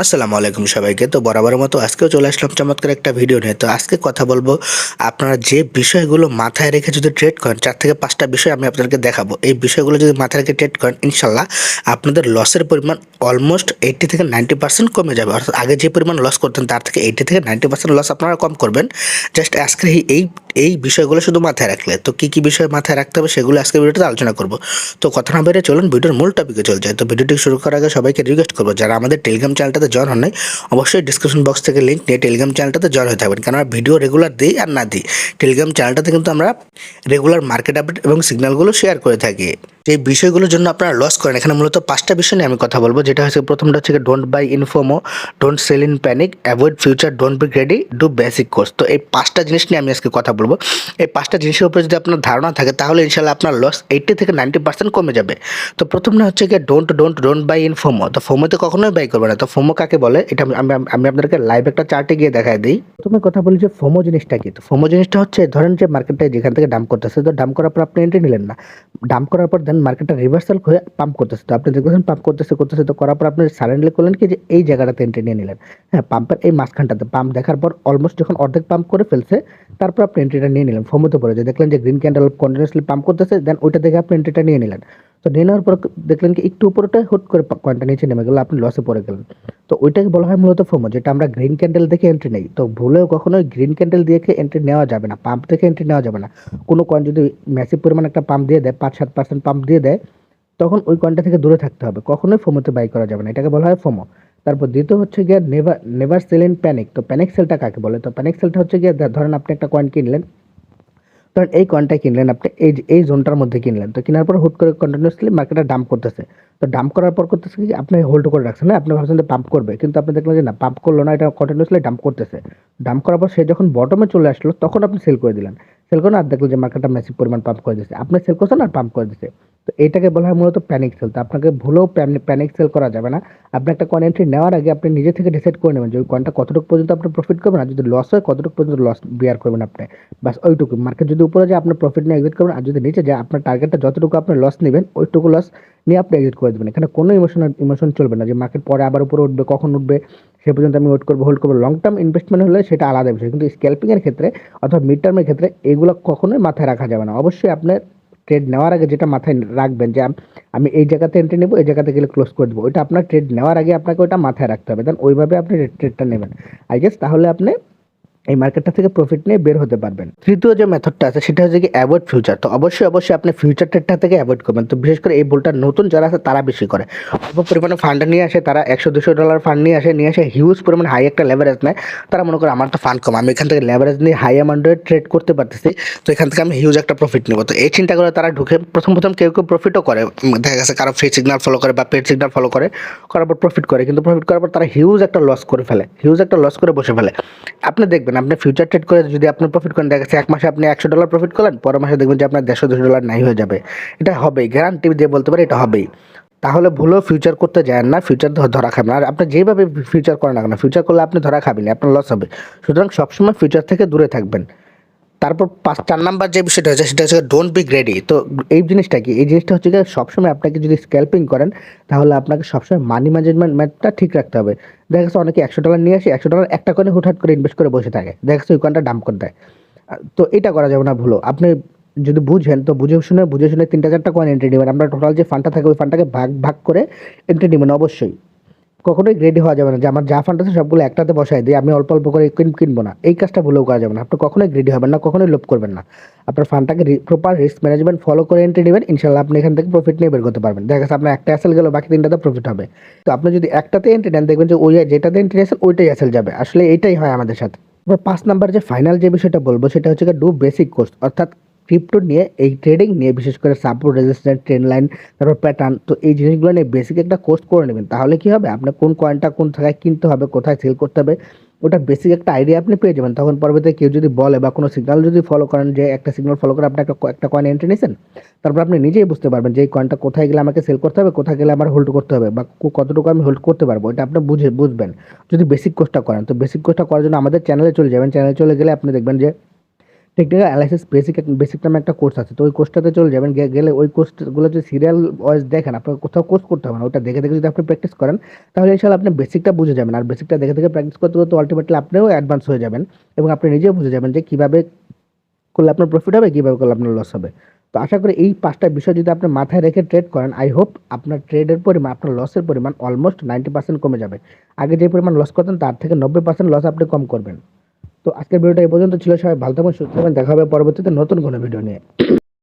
আসসালামু আলাইকুম সবাইকে। তো বরাবরের মতো আজকেও চলে আসলাম চমৎকার একটা ভিডিও নিয়ে। তো আজকে কথা বলবো আপনারা যে বিষয়গুলো মাথায় রেখে যদি ট্রেড করেন ৪ থেকে ৫ টা বিষয় আমি আপনাদেরকে দেখাবো। এই বিষয়গুলো যদি মাথায় রেখে ট্রেড করেন ইনশাআল্লাহ আপনাদের লসের পরিমাণ অলমোস্ট 80 থেকে 90% কমে যাবে। অর্থাৎ আগে যে পরিমাণ লস করতেন তার থেকে 80 থেকে 90% লস আপনারা কম করবেন। জাস্ট আজকে এই বিষয়গুলো শুধু মাথায় রাখলে। তো কি বিষয় মাথায় রাখতে হবে সেগুলো আজকে ভিডিওতে আলোচনা করব। তো কথা না বেরিয়ে চলুন ভিডিওর মূল টপিকে চলে যাই। তো ভিডিওটি শুরু করার আগে সবাইকে রিকোয়েস্ট করবো যারা আমাদের টেলিগ্রাম চ্যানেলটাতে জয়েন হন নাই অবশ্যই ডিসক্রিপশন বক্স থেকে লিঙ্ক নিয়ে টেলিগ্রাম চ্যানেলটাতে জয়েন হয়ে থাকবেন। কারণ আমরা ভিডিও রেগুলার দিই আর না দিই, টেলিগ্রাম চ্যানেলটাতে কিন্তু আমরা রেগুলার মার্কেট আপডেট এবং সিগন্যালগুলো শেয়ার করে থাকি। যে বিষয়গুলোর জন্য আপনারা লস করেন এখানে মূলত 5টা বিষয় নিয়ে আমি কথা বলবো। যেটা হচ্ছে প্রথমটা হচ্ছে don't buy in FOMO, don't sell in panic, avoid future, don't be greedy, do basic course. তো এই 5টা জিনিস নিয়ে আমি আজকে কথা বলবো। এই 5টা জিনিসের উপরে যদি আপনার ধারণা থাকে তাহলে ইনশাল্লাহ আপনার লস 80 থেকে 90% কমে যাবে। তো প্রথমটা হচ্ছে গিয়ে ডোন্ট বাই ইন ফোমো। তো ফোমোতে কখনোই বাই করবে না। তো ফোমো কাকে বলে এটা আমি আপনাদেরকে লাইভ একটা চার্টে গিয়ে দেখায় দিই। প্রথমে কথা বলি যে ফোমো জিনিসটা কি। তো ফোমো জিনিসটা হচ্ছে ধরেন যে মার্কেটটা যেখান থেকে ডাম্প করতেছে, তো ডাম্প করার পর আপনি এন্ট্রি নিলেন না, ডাম্প করার পর দেন মার্কেটটা রিভার্সাল হয়ে পাম্প করতেছে। তো আপনি দেখতেছেন পাম্প করতেছে, তো করার পর আপনি সাডেনলি করলেন কি যে এই জায়গাটাতে এন্ট্রি নিয়ে নিলেন। হ্যাঁ, পাম্পের এই মাঝখানটাতে পাম্প দেখার পর অলমোস্ট যখন অর্ধেক পাম্প করে ফেলছে তারপর আপনি এন্ট্রিটা নিয়ে নিলেন। ফোমোতে পড়ে যে দেখলেন যে গ্রিন ক্যান্ডেল কন্টিনিউসলি পাম্প করতেছে, দেন ওইটা দেখে আপনি এন্ট্রিটা নিয়ে নিলেন। তো নিয়ে নেওয়ার পর দেখলেন কি একটু উপরটা হুট করে কয়েনটা নিচে নেমে গেল, আপনি লসে পড়ে গেলেন। তো ওইটাকে বলা হয় মূলত ফোমো, যেটা আমরা গ্রিন ক্যান্ডেল দেখে এন্ট্রি নেই। তো ভুলেও কখনোই গ্রিন ক্যান্ডেল দেখে এন্ট্রি নেওয়া যাবে না, পাম্প থেকে এন্ট্রি নেওয়া যাবে না। কোনো কয়েন যদি ম্যাসিভ পরিমাণ একটা পাম্প দিয়ে দেয়, 5-7% পাম্প দিয়ে দেয়, তখন ওই কয়েনটা থেকে দূরে থাকতে হবে, কখনোই ফোমোতে বাই করা যাবে না, এটাকে বলা হয় ফোমো। তারপর দ্বিতীয় হচ্ছে গিয়ে never never sell in panic. তো প্যানিক সেলটা কাকে বলে? তো প্যানিক সেলটা হচ্ছে গিয়ে ধরেন আপনি একটা কয়েন কিনলেন, ধরেন এই কয়েনটা কিনলেন আপনি এই জোনটার মধ্যে কিনলেন। তো কেনার পর হুট করে কন্টিনিউসলি মার্কেটে ডাম্প করতেছে। তো ডাম্প করার পর করতেছে কি আপনি হোল্ড করে রাখছেন, না আপনি ভাবছেন যে পাম্প করবে, কিন্তু আপনি দেখলেন যে না, পাম্প করলো না, এটা কন্টিনিউসলি ডাম্প করতেছে। ডাম্প করার পর সে যখন বটমে চলে আসলো তখন আপনি সেল করে দিলেন। সেল করেন আর দেখলেন যে মার্কেটটা ম্যাসিভ পরিমাণ পাম্প করে দিচ্ছে, আপনি সেল করছেন আর পাম্প করে দিচ্ছে। তো এটাকে বলা হয় মূলত প্যানিক সেল। তো আপনাকে ভুলেও প্যানিক সেল করা যাবে না। আপনি একটা কয়েন এন্ট্রি নেওয়ার আগে আপনি নিজে থেকে ডিসাইড করে নেবেন যে ওই কয়েনটা কতটুকু পর্যন্ত আপনি প্রফিট করবেন, আর যদি লস হয় কতটুকু পর্যন্ত লস বিয়ার করবেন আপনি। বাস ওইটুকু। মার্কেট যদি উপরে যায় আপনার প্রফিট নিয়ে এক্সিট করবেন, আর যদি নিচে যায় আপনার টার্গেটটা যতটুকু আপনি লস নেবেন ওইটুকু লস নিয়ে আপনি এক্সিট করে দেবেন। এখানে কোনো ইমোশন চলবে না যে মার্কেট পরে আবার উপরে উঠবে, কখন উঠবে সে পর্যন্ত আমি ওয়েট করবো, হোল্ড করবো। লং টার্ম ইনভেস্টমেন্ট হলে সেটা আলাদা বিষয়, কিন্তু স্ক্যাল্পিং এর ক্ষেত্রে অথবা মিড টার্মের ক্ষেত্রে এগুলো কখনোই মাথায় রাখা যাবে না। অবশ্যই আপনার ট্রেড নেওয়ার আগে যেটা মাথায় রাখবেন যে আমি এই জায়গাতে এন্ট্রি নেবো, এই জায়গাতে গেলে ক্লোজ করে দেবো, ওইটা আপনার ট্রেড নেওয়ার আগে আপনাকে ওইটা মাথায় রাখতে হবে, দেন ওইভাবে আপনি ট্রেডটা নেবেন। আই গেস তাহলে আপনি এই মার্কেটটা থেকে প্রফিট নিয়ে বের হতে পারবেন। তৃতীয় যে মেথডটা আছে সেটা হচ্ছে কি অ্যাভয়েড ফিউচার। তো অবশ্যই আপনি ফিউচার ট্রেডটা থেকে অ্যাভয়েড করবেন। তো বিশেষ করে এই ভুলটা নতুন যারা আছে তারা বেশি করে। অল্প পরিমাণে ফান্ড নিয়ে আসে, তারা $100-200 ফান্ড নিয়ে আসে হিউজ পরিমাণে হাই একটা লেভারেজ নেয়। তারা মনে করে আমার তো ফান্ড কম, আমি এখান থেকে লেভারেজ নিয়ে হাই অ্যামাউন্টে ট্রেড করতে পারতেছি, তো এখান থেকে আমি হিউজ একটা প্রফিট নেবো। তো এই চিন্তা করে তারা ঢুকে প্রথম কেউ প্রফিটও করে। দেখা গেছে কারো ফ্রি সিগন্যাল ফলো করে বা পেড সিগন্যাল ফলো করে, করার পর প্রফিট করে, কিন্তু প্রফিট করার পর তারা হিউজ একটা লস করে বসে ফেলে। আপনি দেখবেন আপনি ফিউচার ট্রেড করে যদি আপনি প্রফিট করেন, দেখা গেছে এক মাসে আপনি $100 প্রফিট করলেন, পরের মাসে দেখবেন যে আপনার $150-200 নাই হয়ে যাবে। এটা হবেই, গ্যারান্টি দিয়ে বলতে পারি এটা হবেই। তাহলে ভুলেও ফিউচার করতে যায় না, ফিউচার ধরা খাবেন। আর আপনি যেভাবে ফিউচার করেন না কেন, ফিউচার করলে আপনি ধরা খাবেন, আপনার লস হবে। সুতরাং সবসময় ফিউচার থেকে দূরে থাকবেন। তারপর 4 নাম্বার যে বিষয়টা হচ্ছে সেটা হচ্ছে ডোন্ট বি গ্রেডি। তো এই জিনিসটা কি? এই জিনিসটা হচ্ছে গিয়ে সবসময় আপনাকে যদি স্ক্যাল্পিং করেন তাহলে আপনাকে সবসময় মানি ম্যানেজমেন্টটা ঠিক রাখতে হবে। দেখা গেছে অনেকে $100 নিয়ে আসে, $100 একটা কয়েনে হুটহাট করে ইনভেস্ট করে বসে থাকে, দেখা গেছে ওই কয়েনটা ডাম্প করে দেয়। তো এটা করা যাবে না ভুলও। আপনি যদি বুঝেন তো বুঝে শুনে 3টা-4টা কয়েন এন্ট্রি নেবেন। আপনার টোটাল যে ফান্ডটা থাকে ওই ফান্ডটাকে ভাগ করে এন্ট্রি নেবেন অবশ্যই। কখনোই গ্রেডি হওয়া যাবে না যে আমার যা ফান্ড আছে সবগুলো একটাতে বসাই দিই, আমি অল্প করে কিনবো না। এই কাজটা ভুলেও করা যাবে না। আপনি কখনোই গ্রেডি হবেন না, কখনোই লোভ করবেন না। আপনার ফান্ডটাকে প্রপার রিস্ক ম্যানেজমেন্ট ফলো করে এন্ট্রি নেবেন, ইনশাল্লাহ আপনি এখান থেকে প্রফিট নিয়ে বের করতে পারবেন। দেখা গেছে আপনার একটা অ্যাসেল গেল, বাকি 3টাতে প্রফিট হবে। তো আপনি যদি একটাতে এন্ট্রি নেন দেখবেন যে ওই যেটাতে এন্ট্রি আসেল ওইটাই অ্যাসেল যাবে। আসলে এইটাই হয় আমাদের সাথে। এবার 5 নাম্বার যে ফাইনাল যে বিষয়টা বলবো সেটা হচ্ছে ডু বেসিক কোর্স। অর্থাৎ ক্রিপ্টো নিয়ে, এই ট্রেডিং নিয়ে বিশেষ করে সাপোর্ট, রেজিস্ট্যান্স, ট্রেন্ড লাইন, তারপর প্যাটার্ন, তো এই জিনিসগুলো নিয়ে বেসিক একটা কোর্স করে নেবেন। তাহলে কি হবে, আপনার কোন কয়েনটা কোন জায়গায় কিনতে হবে, কোথায় সেল করতে হবে, ওটা বেসিক একটা আইডিয়া আপনি পেয়ে যাবেন। তখন পরবর্তীতে কেউ যদি বলে বা কোনো সিগন্যাল যদি ফলো করেন, যে একটা সিগন্যাল ফলো করে আপনি একটা কয়েন এন্ট্রি নিয়েছেন, তারপর আপনি নিজেই বুঝতে পারবেন যে এই কয়েনটা কোথায় গেলে আমাকে সেল করতে হবে, কোথায় গেলে আমার হোল্ড করতে হবে, বা কতটুকু আমি হোল্ড করতে পারবো, এটা আপনি বুঝবেন যদি বেসিক কোর্সটা করেন। তো বেসিক কোর্সটা করার জন্য আমাদের চ্যানেলে চলে যাবেন। চ্যানেলে চলে গেলে আপনি দেখবেন যে টেকনিক্যাল অ্যানালাইসিস বেসিক নামে একটা কোর্স আছে। তো ওই কোর্সটাতে চলে যাবেন। গেলে ওই কোর্সগুলো যদি সিরিয়াল ওয়াইজ দেখেন, আপনার কোথাও কোর্স করতে হবে না। ওটা দেখে, দেখে যদি আপনি প্র্যাকটিস করেন, তাহলে ইনশাআল্লাহ আপনি বেসিকটা বুঝে যাবেন। আর বেসিকটা দেখে, দেখে প্র্যাকটিস করতে, করতে আল্টিমেটলি আপনিও অ্যাডভান্স হয়ে যাবেন এবং আপনি নিজেও বুঝে যাবেন যে কিভাবে করলে আপনার প্রফিট হবে, কিভাবে করলে আপনার লস হবে। তো আশা করি এই ৫টা বিষয় যদি আপনি মাথায় রেখে ট্রেড করেন, আই হোপ আপনার ট্রেডের পরিমাণ, আপনার লসের পরিমাণ অলমোস্ট 90% কমে যাবে। আগে যে পরিমাণ লস করতেন তার থেকে 90% লস আপনি কম করবেন। তো আজকের ভিডিওটা এই পর্যন্ত ছিল। সবাই ভালো থাকবেন, সুস্থ থাকবেন। দেখা হবে পরবর্তীতে নতুন কোনো ভিডিও নিয়ে।